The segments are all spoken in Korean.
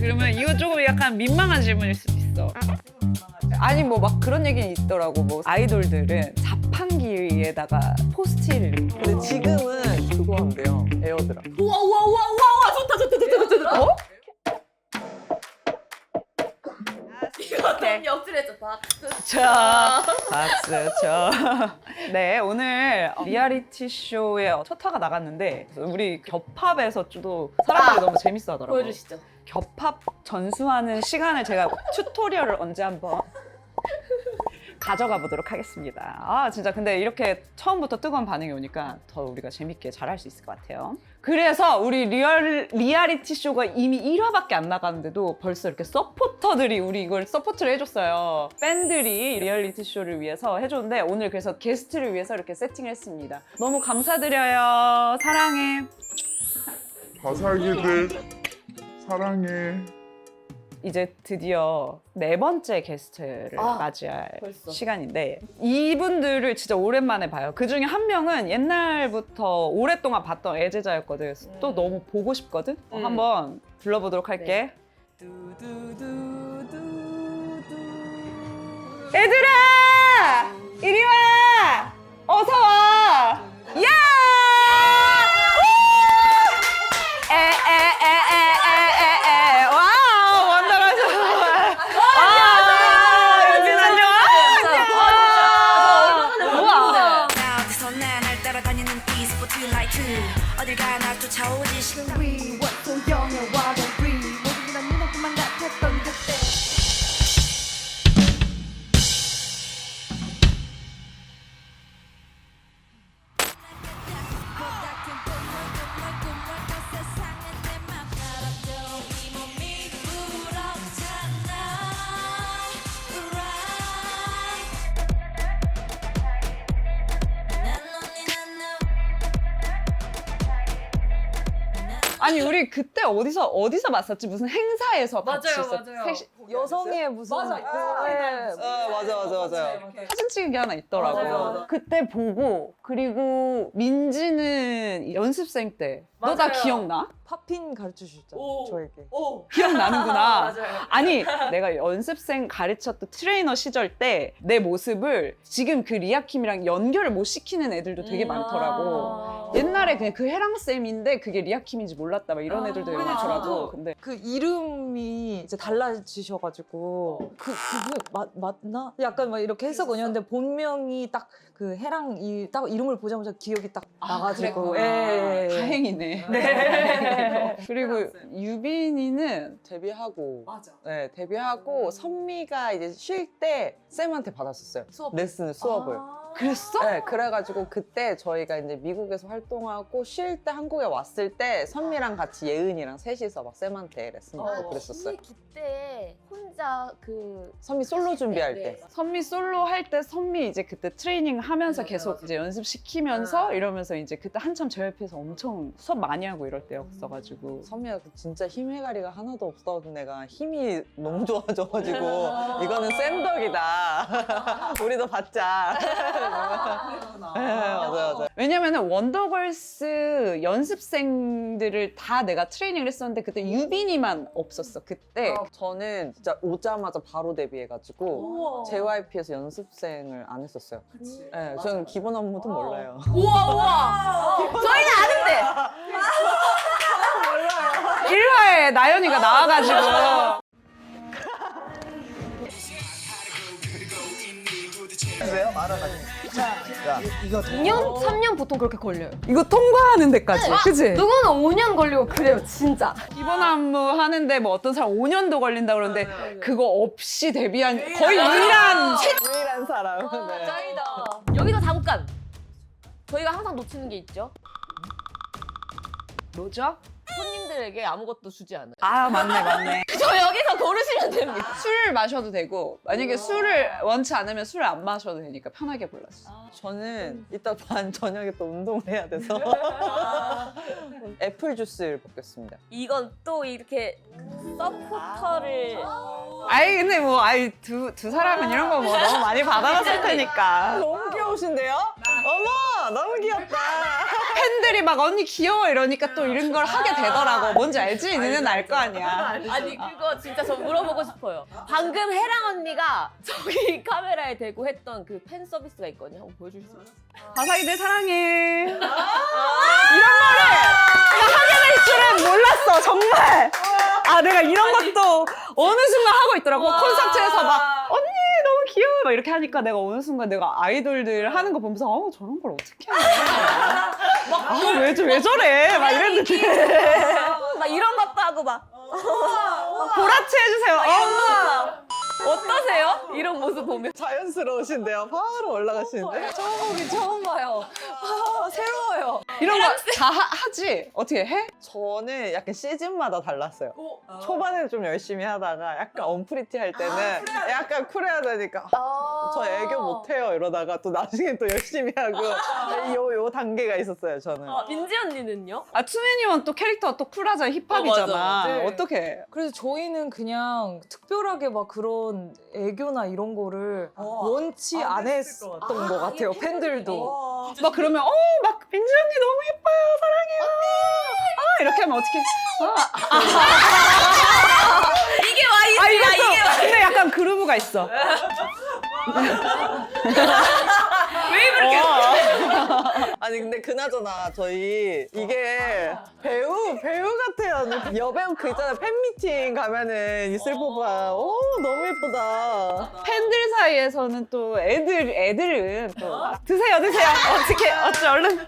그러면 이거 조금 약간 민망한 질문일 수도 있어. 아니 뭐 막 그런 얘기는 있더라고. 뭐 아이돌들은 자판기에다가 포스트잇을 근데 지금은 그거 한대요. 에어드랍. 우와 우와 우와 우와 좋다. 어? 이거 너무 역질했죠. 자, 박수 쳐. 네, 오늘 리얼리티 쇼에 첫 화가 나갔는데 우리 겹합에서 도 사람들이 너무 재밌어 하더라고요. 보여주시죠. 겹합 전수하는 시간을 제가 튜토리얼을 언제 한번 가져가 보도록 하겠습니다. 아 진짜 근데 이렇게 처음부터 뜨거운 반응이 오니까 더 우리가 재밌게 잘할 수 있을 것 같아요. 그래서 우리 리얼리티 쇼가 이미 1화밖에 안 나갔는데도 벌써 이렇게 서포터들이 우리 이걸 서포트를 해줬어요. 팬들이 리얼리티 쇼를 위해서 해줬는데 오늘 그래서 게스트를 위해서 이렇게 세팅을 했습니다. 너무 감사드려요. 사랑해. 바사기들 사랑해. 이제 드디어 4번째 게스트를 맞이할 벌써. 시간인데 이분들을 진짜 오랜만에 봐요. 그중에 한 명은 옛날부터 오랫동안 봤던 애제자였거든. 또 너무 보고 싶거든. 한번 불러보도록 할게. 얘들아! 이리 와! 어서 와! 야! 에에에에에에에 와우 원더걸스 아 유진 안녕 우와 어디서 날 따라다니는 이 스포트라이트 어딜 가나 쫓아오지 시간 위 소영의 와버리 모든 난 눈앞만 같았던 그때 아니 우리 그때 어디서 봤었지? 무슨 행사에서 같이 있었 여성의 무슨 맞아. 맞아요. 사진 찍은 게 하나 있더라고. 맞아. 그때 보고 그리고 민지는 연습생 때 너 다 맞아요. 기억나? 팝핀 가르쳐 주셨잖아요. 오. 저에게. 오. 기억나는구나. 맞아요. 아니 내가 연습생 가르쳤던 트레이너 시절 때 내 모습을 지금 그 리아킴이랑 연결을 못 시키는 애들도 되게 많더라고. 옛날에 그냥 그 해랑쌤인데 그게 리아킴인지 몰랐다 막 이런 애들도 되게 많더라고. 근데 그 이름이 이제 달라지셔가지고 그분 맞나? 약간 막 이렇게 했었거든요. 근데 본명이 딱 그 해랑 딱 이름을 보자마자 기억이 딱 나가지고. 예. 다행이네. 네. 그리고 유빈이는 데뷔하고 맞아. 네 데뷔하고 선미가 이제 쉴 때 쌤한테 받았었어요. 레슨을 수업을. 그랬어? 네, 그래가지고 그때 저희가 이제 미국에서 활동하고 쉴 때 한국에 왔을 때 선미랑 같이 예은이랑 셋이서 막 쌤한테 레슨 받고 그랬었어요. 그때 혼자 그 선미 솔로 준비할 네. 때. 선미 솔로 할 때 선미 이제 그때 트레이닝 하면서 계속 이제 연습 시키면서 이러면서 이제 그때 한참 JYP에서 엄청 수업 많이 하고 이럴 때였어가지고 선미가 진짜 힘해가리가 하나도 없었던 애가 힘이 너무 좋아져가지고 이거는 쌤 덕이다. 우리도 받자. 네, 맞아요. 왜냐면은 원더걸스 연습생들을 다 내가 트레이닝을 했었는데 그때 유빈이만 없었어 그때. 저는 진짜 오자마자 바로 데뷔해가지고 우와. JYP에서 연습생을 안 했었어요. 네, 저는 기본 안무도 몰라요. 우와. 저희는 아는데. 1화에 나연이가 나와가지고 이거 2년, 3년 보통 그렇게 걸려요. 이거 통과하는 데까지 그치? 누구는 5년 걸리고 그래요, 진짜. 기본 안무 하는데 뭐 어떤 사람 5년도 걸린다 그러는데 그거 없이 데뷔한 거의 유일한 유일한 사람. 네. 짱이다. 여기서 잠깐. 저희가 항상 놓치는 게 있죠. 뭐죠? 손님들에게 아무것도 주지 않아요. 아 맞네 저 여기서 고르시면 됩니다. 술 마셔도 되고 만약에 술을 원치 않으면 술을 안 마셔도 되니까 편하게 골랐어. 저는 이따 저녁에 또 운동을 해야 돼서 애플 주스를 먹겠습니다. 이건 또 이렇게 서포터를 아이 근데 뭐 아이 두 사람은 이런 거 뭐 너무 많이 받아봤을 테니까. 너무 귀여우신데요? 어머, 너무 귀엽다. 팬들이 막 언니 귀여워 이러니까 또 이런 걸 하게 되더라고. 뭔지 알지? 니는 알 거 아니야. 아니 그거 진짜 저 물어보고 싶어요. 방금 혜랑 언니가 저기 카메라에 대고 했던 그 팬 서비스가 있거든요. 한번 보여줄 수 있어요? 바사이들 사랑해. 이런 거를 내가 하게 될 줄은 몰랐어, 정말. 내가 이런 것도 어느 순간 하고 있더라고. 콘서트에서 막 언니 너무 귀여워 막 이렇게 하니까 내가 어느 순간 내가 아이돌들 하는 거 보면서 저런 걸 어떻게 해. 왜 저래? 막 이랬는데. 막 이런 것도 하고 막 보라트 해주세요. 어떠세요? 이런 모습 보면 자연스러우신데요. 바로 올라가시는데. 처음 봐요. 새로워요. 이런 거 다 하지? 어떻게 해? 저는 약간 시즌마다 달랐어요. 초반에는 좀 열심히 하다가 약간 언프리티 할 때는 약간 쿨해야 되니까 저 애교 못해요 이러다가 또 나중에 또 열심히 하고 요 단계가 있었어요 저는. 민지 언니는요? 투애니원 또 캐릭터가 또 쿨하잖아. 힙합이잖아. 맞아. 네. 어떻게? 그래서 저희는 그냥 특별하게 막 그런 애교나 이런 거를 원치 안 했던 것 같아요. 팬들도. 막 그러면 막 민지 언니 너무 예뻐요. 사랑해요. 언니. 이렇게 하면 어떡해? 이게 와이즈야 이것도 이게 와이즈. 근데 약간 그루브가 있어. 왜 그렇게 아니 근데 그나저나 저희 이게 배우 같아요. 여배우 그 있잖아요. 팬미팅 가면은 있을 법한 너무 예쁘다. 팬들 사이에서는 또 애들은 또 드세요. 어떻게 어찌 얼른.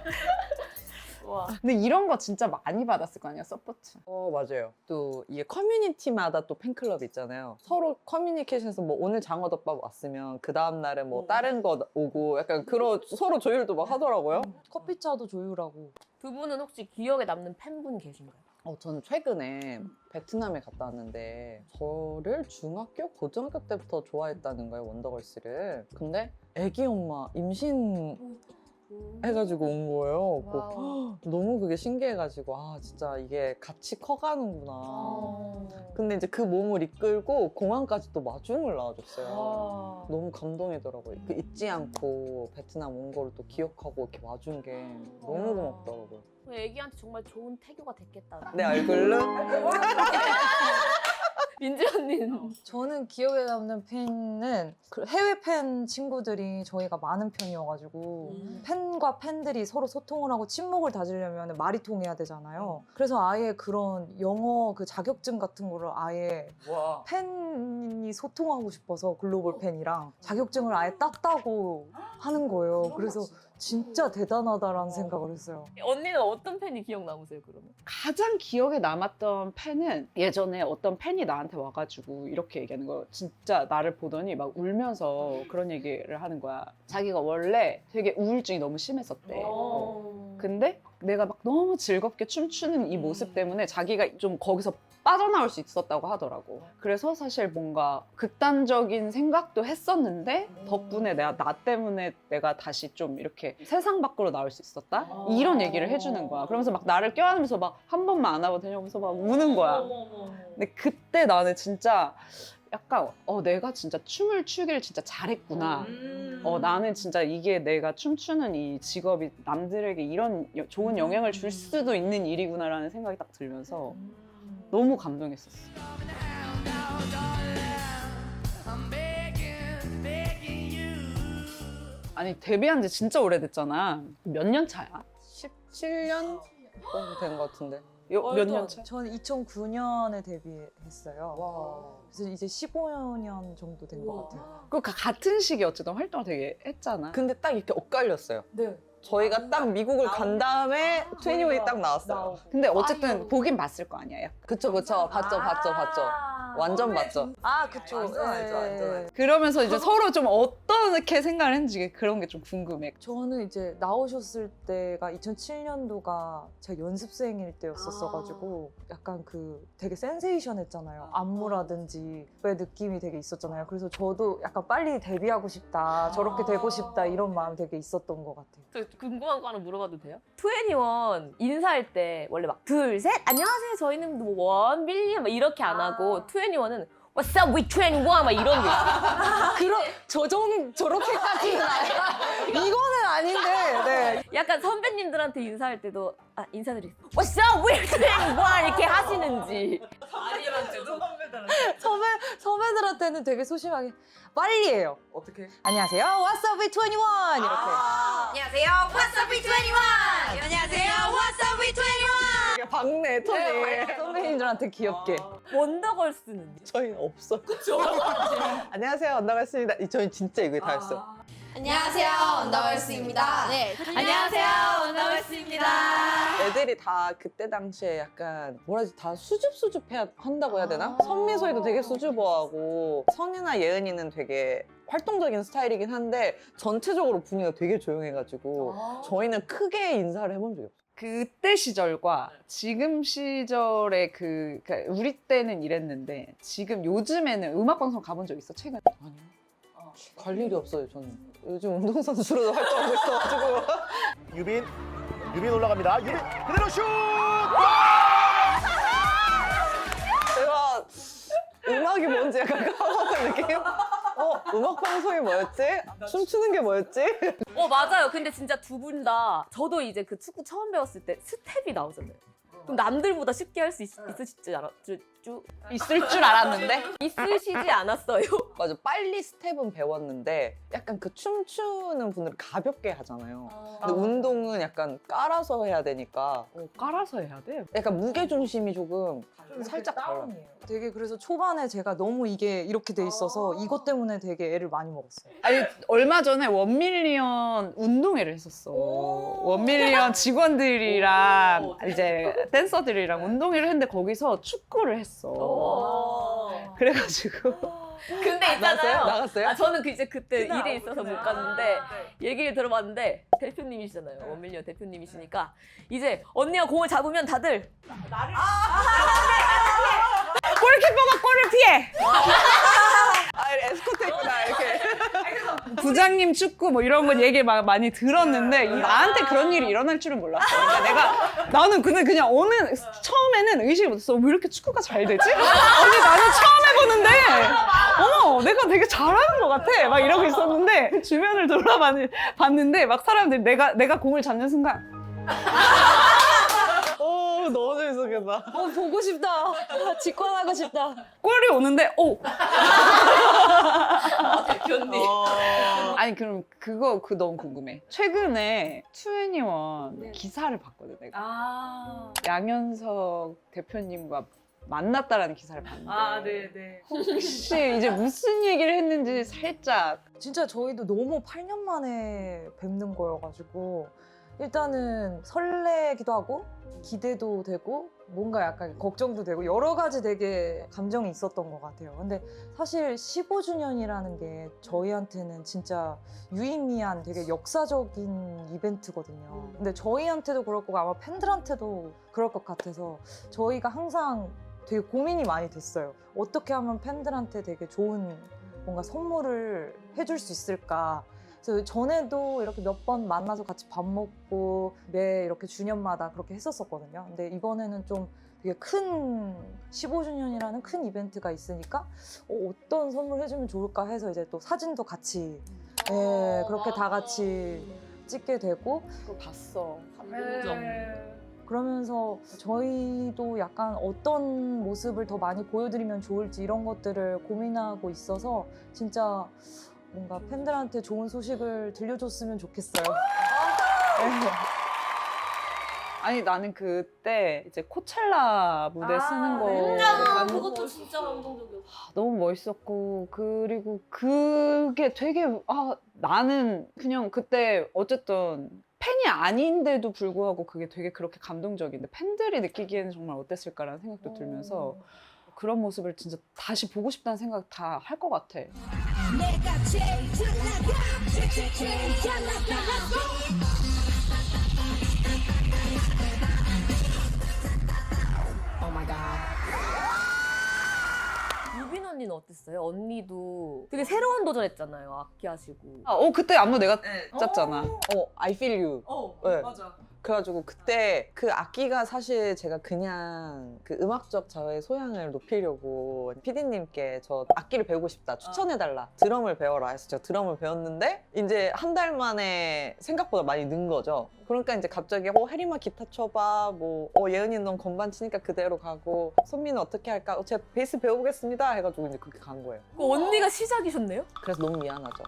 근데 이런 거 진짜 많이 받았을 거 아니야, 서포트. 맞아요. 또 이게 커뮤니티마다 또 팬클럽 있잖아요. 서로 커뮤니케이션에서 뭐 오늘 장어덮밥 왔으면 그 다음 날은 뭐 다른 거 오고 약간 그런 서로 조율도 막 하더라고요. 커피차도 조율하고. 두 분은 혹시 기억에 남는 팬분 계신가요? 저는 최근에 베트남에 갔다 왔는데 저를 중학교, 고등학교 때부터 좋아했다는 거예요, 원더걸스를. 근데 애기 엄마 임신 해가지고 온 거예요. 와우. 너무 그게 신기해가지고 진짜 이게 같이 커가는구나. 근데 이제 그 몸을 이끌고 공항까지 또 마중을 나와줬어요. 너무 감동이더라고요. 그 잊지 않고 베트남 온 거를 또 기억하고 이렇게 와준 게 너무 고맙더라고요. 애기한테 정말 좋은 태교가 됐겠다. 내 얼굴로? 민지 언니는 저는 기억에 남는 팬은 그 해외 팬 친구들이 저희가 많은 편이어가지고 팬과 팬들이 서로 소통을 하고 친목을 다지려면 말이 통해야 되잖아요. 그래서 아예 그런 영어 그 자격증 같은 거를 아예 와. 팬이 소통하고 싶어서 글로벌 팬이랑 자격증을 아예 땄다고 하는 거예요. 그래서 진짜 대단하다라는 생각을 했어요. 언니는 어떤 팬이 기억 남으세요 그러면? 가장 기억에 남았던 팬은 예전에 어떤 팬이 나한테 와가지고 이렇게 얘기하는 거. 진짜 나를 보더니 막 울면서 그런 얘기를 하는 거야. 자기가 원래 되게 우울증이 너무 심했었대. 근데 내가 막 너무 즐겁게 춤추는 이 모습 때문에 자기가 좀 거기서 빠져나올 수 있었다고 하더라고. 그래서 사실 뭔가 극단적인 생각도 했었는데 덕분에 나 때문에 내가 다시 좀 이렇게 세상 밖으로 나올 수 있었다? 이런 얘기를 해주는 거야. 그러면서 막 나를 껴안으면서 막 한 번만 안아봐도 되냐면서 막 우는 거야. 근데 그때 나는 진짜 약간 내가 진짜 춤을 추기를 진짜 잘했구나. 나는 진짜 이게 내가 춤추는 이 직업이 남들에게 이런 좋은 영향을 줄 수도 있는 일이구나라는 생각이 딱 들면서 너무 감동했었어. 아니 데뷔한 지 진짜 오래됐잖아. 몇 년 차야? 17년 정도 된 것 같은데. 몇 년 차? 저는 2009년에 데뷔했어요. 그래서 이제 15년 정도 된 것 같아요. 그 같은 시기에 어쨌든 활동을 되게 했잖아. 근데 딱 이렇게 엇갈렸어요. 네. 저희가 딱 미국을 간 다음에 트웬티원이 딱 나왔어요. 근데 어쨌든 보긴 봤을 거 아니야. 그쵸. 봤죠. 완전 봤죠. 그쵸. 완전. 그러면서 이제 서로 좀 어떻게 생각을 했는지 그런 게 좀 궁금해. 저는 이제 나오셨을 때가 2007년도가 제가 연습생일 때였었어가지고 약간 그 되게 센세이션 했잖아요. 안무라든지 왜 느낌이 되게 있었잖아요. 그래서 저도 약간 빨리 데뷔하고 싶다, 저렇게 되고 싶다 이런 마음이 되게 있었던 것 같아요. 저 궁금한 거 하나 물어봐도 돼요? 투애니원 인사할 때 원래 막 둘, 셋, 안녕하세요 저희는 뭐 원, 밀리언 막 이렇게 안 하고 투애니원은 What's up with 21? 막 이런 게 있어. 저렇게까지는 이거는 아닌데. 네. 약간 선배님들한테 인사할 때도 인사드리겠습니다. What's up with 21? 이렇게 하시는지. 선배들한테는 되게 소심하게 빨리 해요. 어떻게? 안녕하세요. What's up with 21 이렇게. 안녕하세요 What's up with 21 안녕하세요 What's up with 21 박내 톤이. 선배님들한테 귀엽게. 원더걸스는 저희는 없어요. 안녕하세요, 언더걸스입니다. 저희 진짜 이거 다 했어요. 안녕하세요 언더걸스입니다 네 안녕하세요 언더걸스입니다 애들이 다 그때 당시에 약간 뭐라 하지, 다 수줍수줍해야 한다고 해야 되나? 선미소희도 되게 수줍어하고 선이나 예은이는 되게 활동적인 스타일이긴 한데 전체적으로 분위기가 되게 조용해가지고 저희는 크게 인사를 해본 적이 없어요. 그때 시절과 지금 시절의 그러니까 우리 때는 이랬는데 지금 요즘에는 음악 방송 가본 적 있어 최근에? 아니요. 갈 일이 없어요, 저는. 요즘 운동선수로도 활동하고 있어가지고. 유빈 올라갑니다. 유빈 그대로 슛! 제가 음악이 뭔지 약간 까먹은 느낌? 음악 방송이 뭐였지? 춤추는 게 뭐였지? 맞아요. 근데 진짜 두 분 다 저도 이제 그 축구 처음 배웠을 때 스텝이 나오잖아요. 그럼 남들보다 쉽게 할 수 있으시지 않았죠? 있을 줄 알았는데 있으시지 않았어요? 맞아, 빨리 스텝은 배웠는데 약간 그 춤추는 분들은 가볍게 하잖아요. 근데 운동은 약간 깔아서 해야 되니까 깔아서 해야 돼. 약간 무게중심이 조금 살짝 달라. 다운이에요. 되게 그래서 초반에 제가 너무 이게 이렇게 돼 있어서 이것 때문에 되게 애를 많이 먹었어요. 아니 얼마 전에 원밀리언 운동회를 했었어. 원밀리언 직원들이랑 이제 댄서들이랑 운동회를 했는데 거기서 축구를 했어. 그래가지고 근데 있잖아요. 나갔어요? 저는 이제 그때 일이 있어서 못 갔는데 얘기를 들어봤는데 대표님이시잖아요. 원밀리언 대표님이시니까 이제 언니가 공을 잡으면 다들 골키퍼가 골을 피해. 에스코트 했구나, 이렇게. 부장님 축구 뭐 이런 건 얘기 많이 들었는데 나한테 그런 일이 일어날 줄은 몰랐어. 근데 나는 그냥 처음에는 의식을 못했어. 왜 이렇게 축구가 잘 되지? 아니 나는 처음 해보는데 내가 되게 잘하는 것 같아. 막 이러고 있었는데 주변을 돌아봤는데 막 사람들이 내가 공을 잡는 순간 너무 재밌었겠다. 보고 싶다. 직관하고 싶다. 골이 오는데 대표님. 아니 그럼 그거 너무 궁금해. 최근에 21 기사를 봤거든 내가. 양현석 대표님과 만났다라는 기사를 봤는데 네네. 혹시 이제 무슨 얘기를 했는지 살짝 진짜 저희도 너무 8년 만에 뵙는 거여가지고 일단은 설레기도 하고 기대도 되고 뭔가 약간 걱정도 되고 여러 가지 되게 감정이 있었던 것 같아요. 근데 사실 15주년이라는 게 저희한테는 진짜 유의미한 되게 역사적인 이벤트거든요. 근데 저희한테도 그럴 거고 아마 팬들한테도 그럴 것 같아서 저희가 항상 되게 고민이 많이 됐어요. 어떻게 하면 팬들한테 되게 좋은 뭔가 선물을 해줄 수 있을까. 그래서 전에도 이렇게 몇 번 만나서 같이 밥 먹고 매 이렇게 주년마다 그렇게 했었었거든요. 근데 이번에는 좀 되게 큰 15주년이라는 큰 이벤트가 있으니까 어떤 선물 해주면 좋을까 해서 이제 또 사진도 같이 그렇게 다 같이 찍게 되고 그거 봤어. 그러면서 저희도 약간 어떤 모습을 더 많이 보여드리면 좋을지 이런 것들을 고민하고 있어서 진짜 뭔가 팬들한테 좋은 소식을 들려줬으면 좋겠어요. 아니 나는 그때 이제 코첼라 무대 쓰는 거 그것도 진짜 감동적이었어. 너무 멋있었고 그리고 그게 되게 나는 그냥 그때 어쨌든 팬이 아닌데도 불구하고 그게 되게 그렇게 감동적인데 팬들이 느끼기에는 정말 어땠을까라는 생각도 들면서 그런 모습을 진짜 다시 보고 싶다는 생각 다 할 것 같아. 유빈 언니는 어땠어요? 언니도 되게 새로운 도전했잖아요. 악기 하시고. 그때 안무 내가 짰잖아. I feel you. 네. 맞아. 그래가지고 그때 그 악기가 사실 제가 그냥 그 음악적 저의 소양을 높이려고 PD님께 저 악기를 배우고 싶다 추천해달라 드럼을 배워라 해서 제가 드럼을 배웠는데 이제 한 달 만에 생각보다 많이 는 거죠. 그러니까 이제 갑자기 혜림아 기타 쳐봐 예은이 넌 건반 치니까 그대로 가고 선미는 어떻게 할까? 제가 베이스 배워보겠습니다 해가지고 이제 그렇게 간 거예요. 그 언니가 시작이셨네요? 그래서 너무 미안하죠.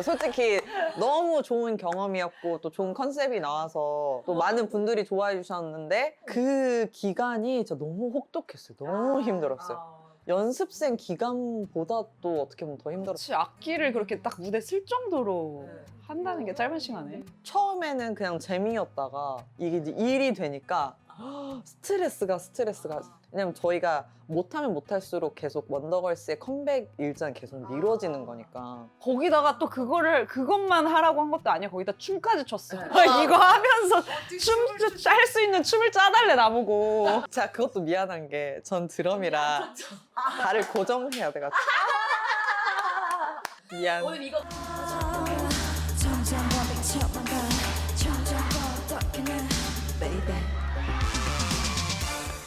솔직히 너무 좋은 경험이었고 또 좋은 컨셉이 나와서 또 많은 분들이 좋아해 주셨는데 그 기간이 진짜 너무 혹독했어요. 너무 힘들었어요. 연습생 기간보다 또 어떻게 보면 더 힘들었어요. 혹시 악기를 그렇게 딱 무대 쓸 정도로 한다는 게 짧은 시간에? 처음에는 그냥 재미였다가 이게 이제 일이 되니까 스트레스가 왜냐면 저희가 못하면 못할수록 계속 원더걸스의 컴백 일정이 계속 미뤄지는 거니까 거기다가 또 그것만 하라고 한 것도 아니야. 거기다 춤까지 췄어. 이거 하면서 할 수 있는 춤을 짜달래 나보고. 자 그것도 미안한 게 전 드럼이라 발을 고정해야 돼가지고 미안. 오늘 이거 점점 원백처럼 가 점점 뻗어가네 baby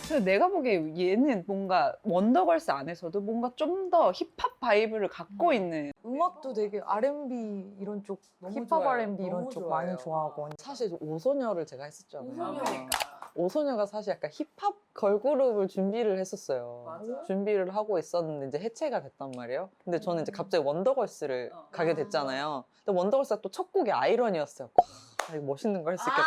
근데 내가 보기에 얘는 뭔가 원더걸스 안에서도 뭔가 좀 더 힙합 바이브를 갖고 있는. 음악도 되게 R&B 이런 쪽, 힙합 R&B 이런 쪽 많이 좋아하고. 사실 오소녀를 제가 했었잖아요. 오소녀가 사실 약간 힙합 걸그룹을 준비를 했었어요. 준비를 하고 있었는데 이제 해체가 됐단 말이에요. 근데 저는 이제 갑자기 원더걸스를 가게 됐잖아요. 근데 원더걸스가 또 첫 곡이 아이러니였어요. 이거 멋있는 거 할 수 있겠다.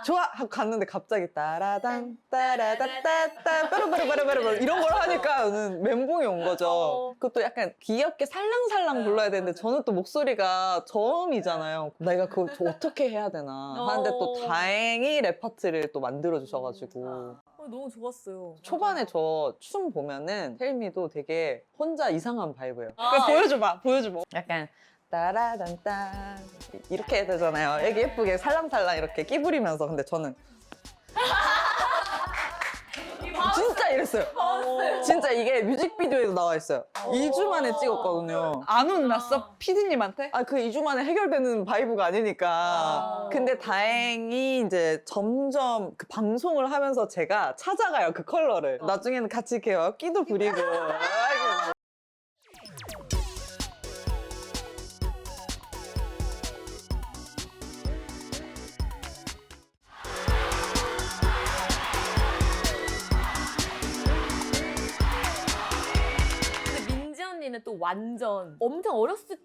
좋아! 하고 갔는데 갑자기 따라단 따라다따따 빠르바르바르바르 이런 걸 하니까 저는 멘붕이 온 거죠. 그것도 약간 귀엽게 살랑살랑 불러야 되는데 저는 또 목소리가 저음이잖아요. 내가 그걸 어떻게 해야 되나 하는데 또 다행히 랩 파트를 또 만들어 주셔가지고 너무 좋았어요. 초반에 저 춤 보면은 헬미도 되게 혼자 이상한 바이브예요. 보여줘봐. 약간 따라단딴 이렇게 해야 되잖아요. 애기 예쁘게 살랑살랑 이렇게 끼 부리면서. 근데 저는 진짜 이랬어요. 진짜 이게 뮤직비디오에도 나와 있어요. 2주 만에 찍었거든요. 안 혼났어? 피디님한테? 그 2주 만에 해결되는 바이브가 아니니까. 근데 다행히 이제 점점 그 방송을 하면서 제가 찾아가요, 그 컬러를. 나중에는 같이 이렇게 끼도 부리고. 아이고. 근데 민지 언니는 또 완전 엄청 어렸을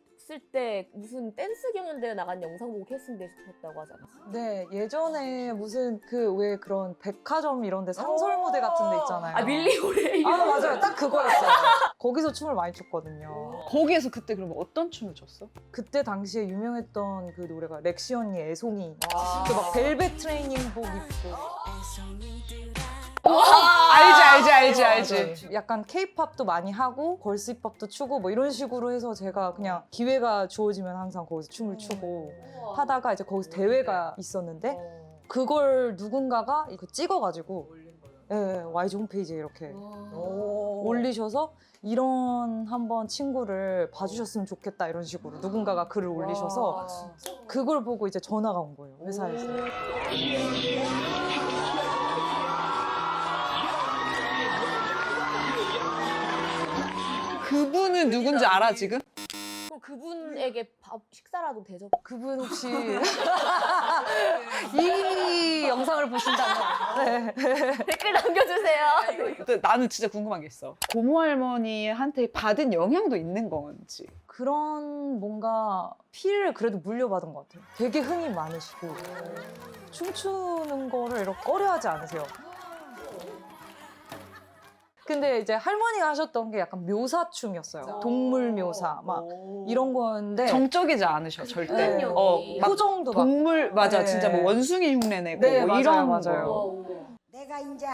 때 무슨 댄스 경연대회 나간 영상 보고 캐스팅 되셨다고 하잖아. 네, 예전에 무슨 왜 그런 백화점 이런 데 상설 무대 같은 데 있잖아요. 아 밀리오레. 맞아요. 딱 그거였어요. 거기서 춤을 많이 췄거든요. 거기에서 그때 그러면 어떤 춤을 췄어? 그때 당시에 유명했던 그 노래가 렉시 언니 애송이. 그 막 벨벳 트레이닝복 입고. 알지. 약간 케이팝도 많이 하고 걸스 힙합도 추고 뭐 이런 식으로 해서 제가 그냥 기회가 주어지면 항상 거기서 춤을 추고 하다가 이제 거기서 대회가 있었는데 그걸 누군가가 찍어가지고 YG 홈페이지에 이렇게 올리셔서 이런 한번 친구를 봐주셨으면 좋겠다 이런 식으로 누군가가 글을 올리셔서 그걸 보고 이제 전화가 온 거예요, 회사에서. 그분은 누군지 알아 지금? 그럼 그분에게 식사라도 대접. 그분 혹시 이 영상을 보신다면 댓글 남겨주세요. 근데 나는 진짜 궁금한 게 있어. 고모 할머니한테 받은 영향도 있는 건지. 그런 뭔가 피를 그래도 물려받은 것 같아요. 되게 흥이 많으시고 춤추는 거를 이렇게 꺼려하지 않으세요. 근데 이제 할머니가 하셨던 게 약간 묘사춤이었어요. 동물 묘사 막 이런 건데 정적이지 않으셔 절대. 네. 막 표정도 막 동물 맞아 네. 진짜 뭐 원숭이 흉내 내고 네, 뭐 맞아요, 이런 맞아요. 거. 내가 이제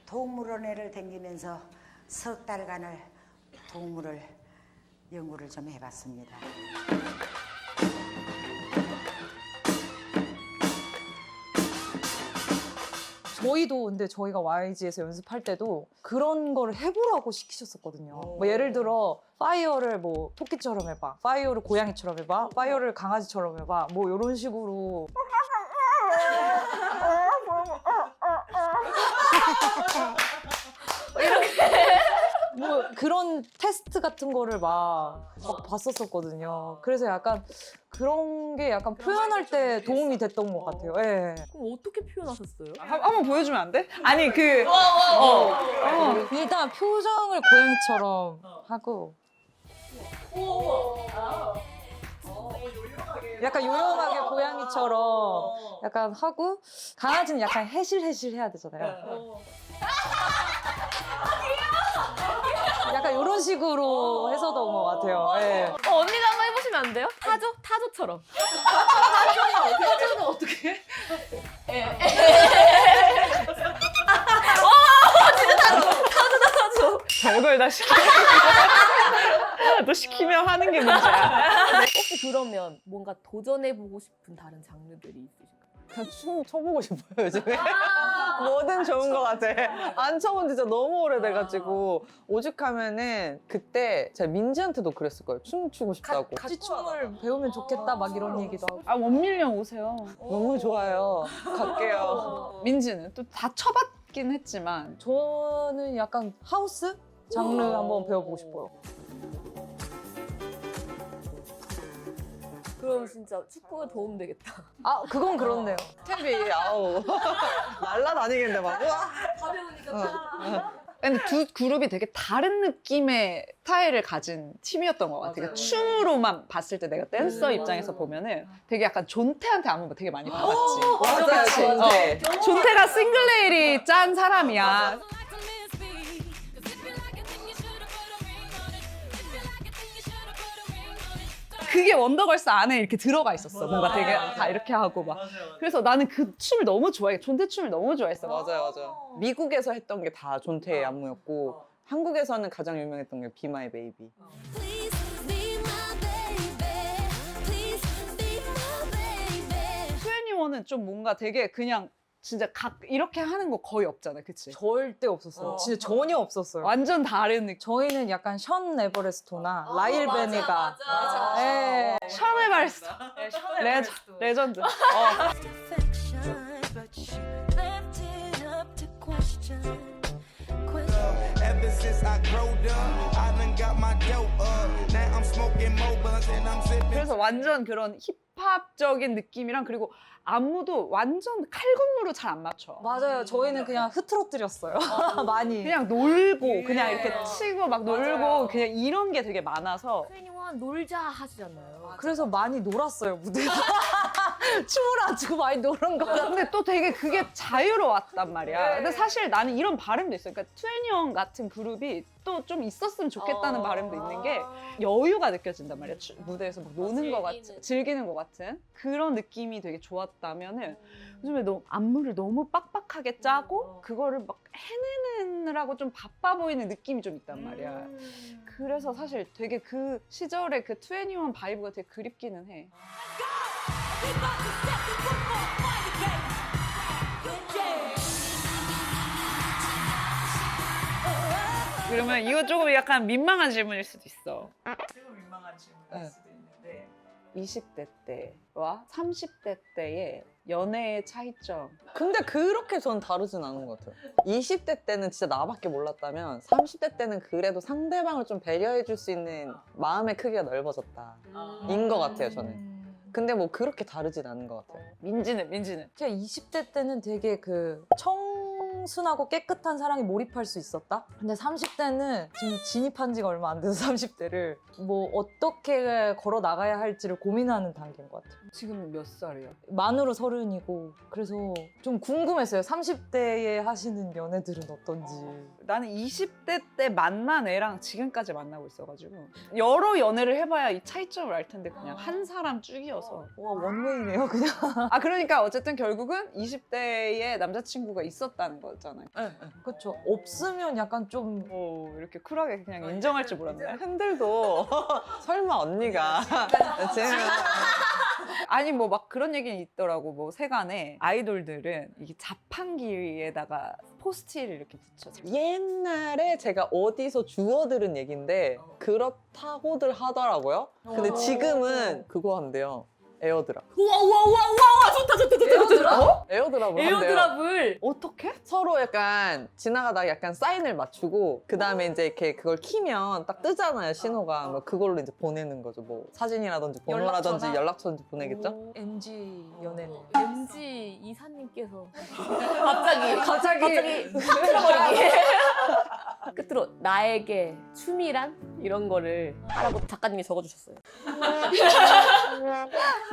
동물원에를 다니면서 석 달간을 동물을 연구를 좀 해봤습니다. 저희도 근데 저희가 YG에서 연습할 때도 그런 거를 해보라고 시키셨었거든요. 뭐 예를 들어 파이어를 뭐 토끼처럼 해봐, 파이어를 고양이처럼 해봐, 파이어를 강아지처럼 해봐, 뭐 이런 식으로. 뭐 그런 테스트 같은 거를 막 봤었었거든요. 그래서 약간 그런 게 약간 표현할 때 도움이 됐던 것 같아요. 예. 그럼 어떻게 표현하셨어요? 한번 보여주면 안 돼? 아니 일단 표정을 고양이처럼 하고 약간 요염하게 고양이처럼 약간 하고 강아지는 약간 해실해실 해야 되잖아요. 약간 이런 식으로 했었던 것 같아요. 예. 언니가 한번 해보시면 안 돼요? 타조? 타조처럼. 타조는 어떻게 해? 별걸 다 시켜. 또 시키면 하는 게 문제야. 혹시 그러면 뭔가 도전해보고 싶은 다른 장르들이 있으실까요? 그냥 춤 춰보고 싶어요, 요즘에. 뭐든 좋은 것 같아. 안 춰본 지 진짜 너무 오래돼가지고. 오죽하면은 그때 제가 민지한테도 그랬을 거예요. 춤 추고 싶다고. 같이 춤을 배우면 좋겠다 막 이런 얘기도 하고. 아 원밀령 오세요. 너무 좋아요. 갈게요. 민지는 또 다 쳐봤긴 했지만 저는 약간 하우스 장르 한번 배워보고 싶어요. 그럼 진짜 축구에 도움 되겠다. 아 그건 그렇네요. 탭이 아우 날라다니겠네 막. 우와. 근데 두 그룹이 되게 다른 느낌의 스타일을 가진 팀이었던 것 같아요. 그러니까 춤으로만 봤을 때 내가 댄서 입장에서 보면은 되게 약간 존태한테 안무 되게 많이 받았지. 맞아요, 존태. 존태가 싱글레일이 짠 사람이야. 그게 원더걸스 안에 이렇게 들어가 있었어. 뭔가 되게 다 이렇게 하고 막. 그래서 나는 그 춤을 너무 좋아해. 존태 춤을 너무 좋아했어. 맞아요. 미국에서 했던 게 다 존태의 안무였고 한국에서는 가장 유명했던 게 Be My Baby. 트웬티원은 좀 뭔가 되게 그냥 진짜 이렇게 하는 거 거의 없잖아, 그치? 절대 없었어요. 진짜 전혀 없었어요. 완전 다른 느낌. 저희는 약간 션 에버레스토나 라일 베네가 예. 샤넬 바리스타. 레전드. Ever since I growed up, I done got my dope up. Now I'm smoking more blunts and I'm sipping. 그래서 완전 그런 힙합적인 느낌이랑 그리고 안무도 완전 칼군무로 잘 안 맞춰. 맞아요. 저희는 그냥 흐트러뜨렸어요. 많이. 그냥 놀고 그냥 이렇게 치고 막 놀고 그냥 이런 게 되게 많아서 트웬티원 놀자 하시잖아요. 그래서 많이 놀았어요, 무대에서. 춤을 안 추고 많이 노는 거. 근데 또 되게 그게 자유로웠단 말이야. 근데 사실 나는 이런 바람도 있어요. 그러니까 트웬티원 같은 그룹이 또 좀 있었으면 좋겠다는 바람도 있는 게 여유가 느껴진단 말이야. 무대에서 막 노는 것 같은, 즐기는 것 같은 그런 느낌이 되게 좋았다면은 요즘에 안무를 너무 빡빡하게 짜고 그거를 막 해내느라고 좀 바빠 보이는 느낌이 좀 있단 말이야. 그래서 사실 되게 그 시절의 그 트웬티원 바이브가 되게 그립기는 해. 그러면 이거 조금 약간 민망한 질문일 수도 있어. 조금 민망한 질문일 수도 있는데 20대 때와 30대 때의 연애의 차이점. 근데 그렇게 전 다르진 않은 것 같아요. 20대 때는 진짜 나밖에 몰랐다면 30대 때는 그래도 상대방을 좀 배려해 줄 수 있는 마음의 크기가 넓어졌다. 인 것 같아요, 저는. 근데 뭐 그렇게 다르진 않은 것 같아요. 민지는 제가 20대 때는 되게 그 청순하고 깨끗한 사랑에 몰입할 수 있었다? 근데 30대는 지금 진입한 지가 얼마 안 돼서 30대를 뭐 어떻게 걸어 나가야 할지를 고민하는 단계인 것 같아요. 지금 몇 살이야? 만으로 30이고 그래서 좀 궁금했어요. 30대에 하시는 연애들은 어떤지. 나는 20대 때 만난 애랑 지금까지 만나고 있어가지고 여러 연애를 해봐야 이 차이점을 알 텐데 그냥 한 사람 쭉이어서. 와 원웨이네요 그냥. 아 그러니까 어쨌든 결국은 20대에 남자친구가 있었다는 거지. 거잖아요. 그렇죠. 없으면 약간 좀 오, 이렇게 쿨하게 그냥 인정할 줄 몰랐네. 흔들도 설마 언니가 지금 아니 뭐 막 그런 얘기는 있더라고. 뭐 세간에 아이돌들은 이게 자판기에다가 포스트잇을 이렇게 붙여. 옛날에 제가 어디서 주워 들은 얘긴데 그렇다고들 하더라고요. 근데 지금은 그거 한대요. 에어드랍. 우와 좋다. 에어드랍? 에어드랍을 한대요. 에어드랍을 어떻게? 서로 약간 지나가다가 약간 사인을 맞추고 그 다음에 이제 이렇게 그걸 키면 딱 뜨잖아요, 신호가. 뭐 그걸로 이제 보내는 거죠. 뭐 사진이라든지 번호라든지 연락처나? 연락처든지 보내겠죠? MG 연애네. MG 이사님께서 갑자기 갑자기 틀어버리기. 끝으로 나에게 춤이란 이런 거를 하라고 작가님이 적어주셨어요.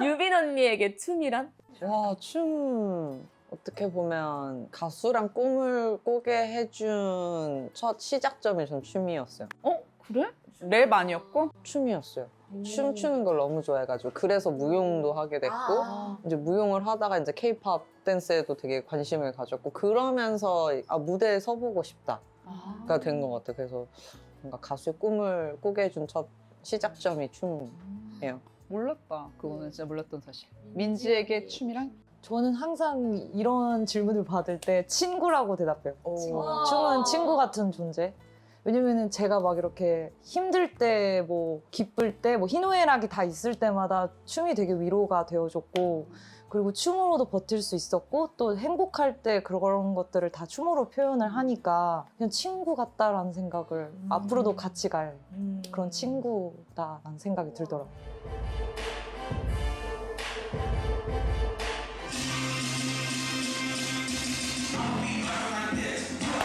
유빈 언니에게 춤이란? 와, 춤 어떻게 보면 가수랑 꿈을 꾸게 해준 첫 시작점이 전 춤이었어요. 어? 그래? 랩 아니었고? 춤이었어요. 춤추는 걸 너무 좋아해가지고 그래서 무용도 하게 됐고 이제 무용을 하다가 이제 K-팝 댄스에도 되게 관심을 가졌고 그러면서 무대에 서보고 싶다가 된 것 같아요. 그래서 뭔가 가수의 꿈을 꾸게 해준 첫 시작점이 춤이에요. 몰랐다. 그거는 진짜 몰랐던 사실. 민지에게 춤이랑? 저는 항상 이런 질문을 받을 때 친구라고 대답해요. 춤은 친구 같은 존재. 왜냐면은 제가 막 이렇게 힘들 때, 뭐 기쁠 때, 뭐 희노애락이 다 있을 때마다 춤이 되게 위로가 되어줬고, 그리고 춤으로도 버틸 수 있었고, 또 행복할 때 그런 것들을 다 춤으로 표현을 하니까 그냥 친구 같다라는 생각을 앞으로도 같이 갈 그런 친구다라는 생각이 들더라고요.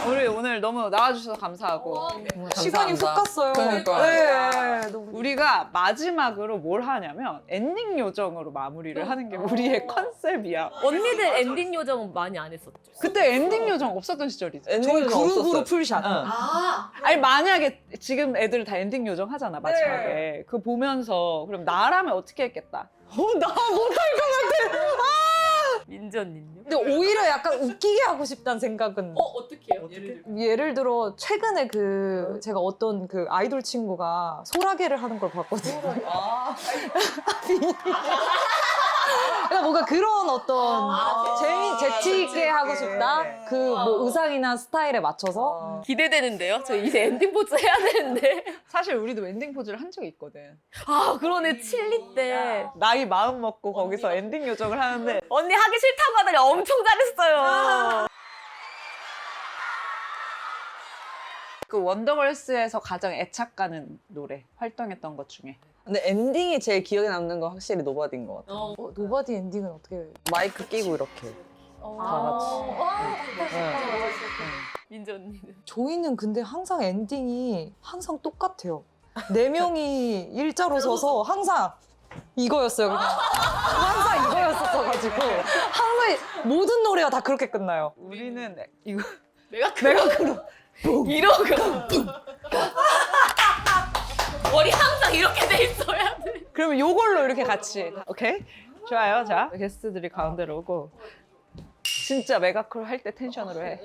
우리 오늘 너무 나와주셔서 감사하고 시간이 훅 감사합니다. 갔어요. 그러니까요. 네, 너무 우리가 마지막으로 뭘 하냐면 엔딩 요정으로 마무리를 하는 게 우리의 컨셉이야. 언니들 엔딩 요정은 많이 안 했었죠. 그때 엔딩 요정 없었던 시절이지. 저희 그룹으로 풀샷. 아니 만약에 지금 애들 다 엔딩 요정 하잖아 마지막에. 그거 보면서 그럼 나라면 어떻게 했겠다. 민지 언니는요? 근데 오히려 약간 웃기게 하고 싶다는 생각은 어떻게 해요? 예를 들어 최근에 그 제가 어떤 그 아이돌 친구가 소라게를 하는 걸 봤거든요. 그러니까 뭔가 그런 어떤 재치 있게 하고 싶다. 그 뭐 의상이나 스타일에 맞춰서 기대되는데요? 저 이제 엔딩 포즈 해야 되는데. 사실 우리도 엔딩 포즈를 한 적이 있거든. 아 그러네 칠리 때. 나이 마음 먹고 거기서 엔딩 요정을 하는데 언니 하기 싫다고 하더니 엄청 잘했어요. 그 원더걸스에서 가장 애착 가는 노래 활동했던 것 중에 근데 엔딩이 제일 기억에 남는 건 확실히 노바디인 것 같아요. 노바디 엔딩은 어떻게 마이크 끼고 이렇게 다 같이. 민지 언니는. 저희는 근데 항상 엔딩이 항상 똑같아요. 4명이 일자로 서서 항상 이거였어요. 그냥. 항상 이거였었어가지고 항상 모든 노래가 다 그렇게 끝나요. 우리는 이거 내가 이러고 머리 항상 이렇게 돼 있어야 돼. 그러면 요걸로 이렇게 같이 오케이? 좋아요. 자 게스트들이 가운데로 오고 진짜 메가콜 할 때 텐션으로 해.